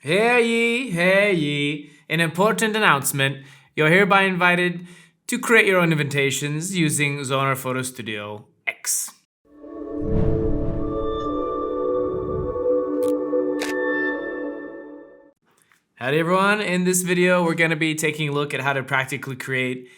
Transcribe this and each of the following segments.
Hear ye, an important announcement. You're hereby invited to create your own invitations using Zoner Photo Studio X. Howdy everyone, in this video we're going to be taking a look at how to practically create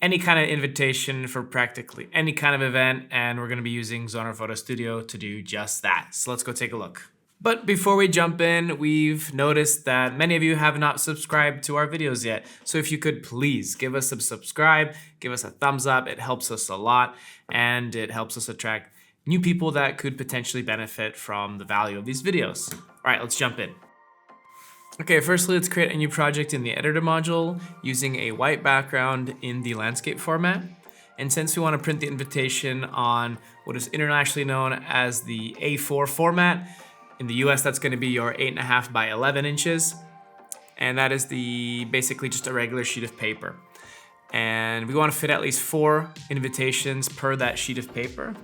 any kind of invitation for practically any kind of event, and we're going to be using Zoner Photo Studio to do just that. So let's go take a look. But before we jump in, we've noticed that many of you have not subscribed to our videos yet. So if you could please give us a subscribe, give us a thumbs up, it helps us a lot and it helps us attract new people that could potentially benefit from the value of these videos. All right, let's jump in. Okay, firstly, let's create a new project in the editor module using a white background in the landscape format. And since we want to print the invitation on what is internationally known as the A4 format, in the US, that's going to be your 8.5 by 11 inches. And that is basically just a regular sheet of paper. And we want to fit at least 4 invitations per that sheet of paper.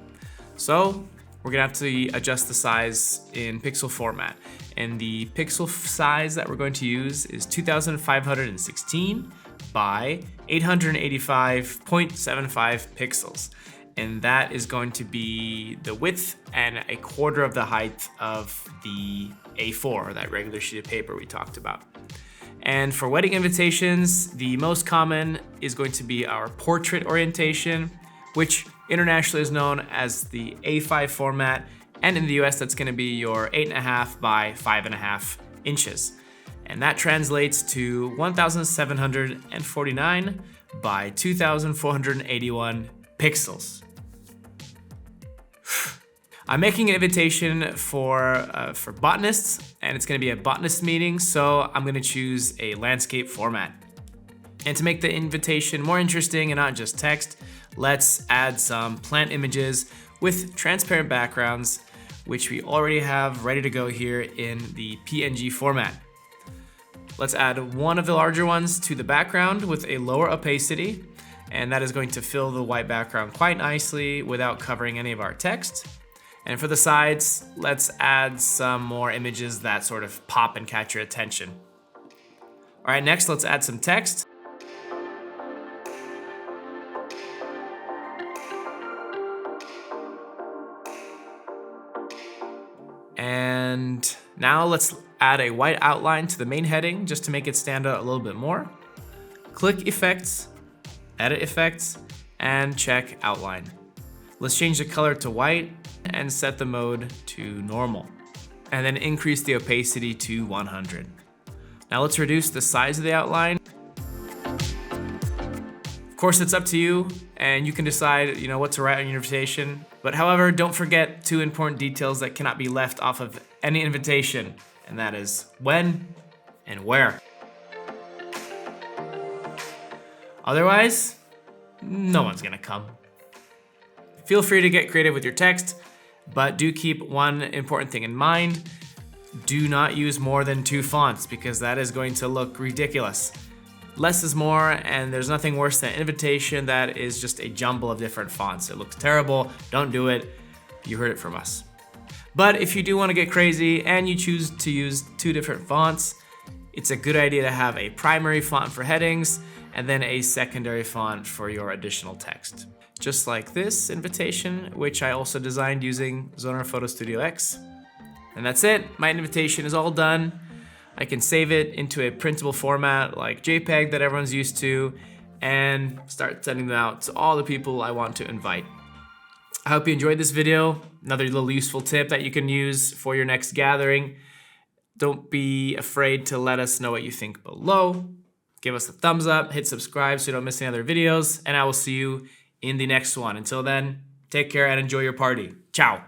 So we're going to have to adjust the size in pixel format. And the pixel size that we're going to use is 2516 by 885.75 pixels. And that is going to be the width and 1/4 of the height of the A4, that regular sheet of paper we talked about. And for wedding invitations, the most common is going to be our portrait orientation, which internationally is known as the A5 format. And in the US, that's going to be your 8.5 by 5.5 inches. And that translates to 1749 by 2481 pixels. I'm making an invitation for botanists, and it's going to be a botanist meeting, so I'm going to choose a landscape format. And to make the invitation more interesting and not just text, let's add some plant images with transparent backgrounds, which we already have ready to go here in the PNG format. Let's add one of the larger ones to the background with a lower opacity, and that is going to fill the white background quite nicely without covering any of our text. And for the sides, let's add some more images that sort of pop and catch your attention. All right, next let's add some text. And now let's add a white outline to the main heading just to make it stand out a little bit more. Click Effects, Edit Effects, and check Outline. Let's change the color to white and set the mode to normal. And then increase the opacity to 100. Now let's reduce the size of the outline. Of course, it's up to you, and you can decide, what to write on your invitation. But however, don't forget 2 important details that cannot be left off of any invitation, and that is when and where. Otherwise, no one's gonna come. Feel free to get creative with your text, but do keep one important thing in mind. Do not use more than 2 fonts because that is going to look ridiculous. Less is more, and there's nothing worse than an invitation that is just a jumble of different fonts. It looks terrible. Don't do it. You heard it from us. But if you do want to get crazy and you choose to use 2 different fonts, it's a good idea to have a primary font for headings and then a secondary font for your additional text. Just like this invitation, which I also designed using Zoner Photo Studio X. And that's it. My invitation is all done. I can save it into a printable format like JPEG that everyone's used to and start sending them out to all the people I want to invite. I hope you enjoyed this video. Another little useful tip that you can use for your next gathering. Don't be afraid to let us know what you think below. Give us a thumbs up, hit subscribe so you don't miss any other videos, and I will see you in the next one. Until then, take care and enjoy your party. Ciao.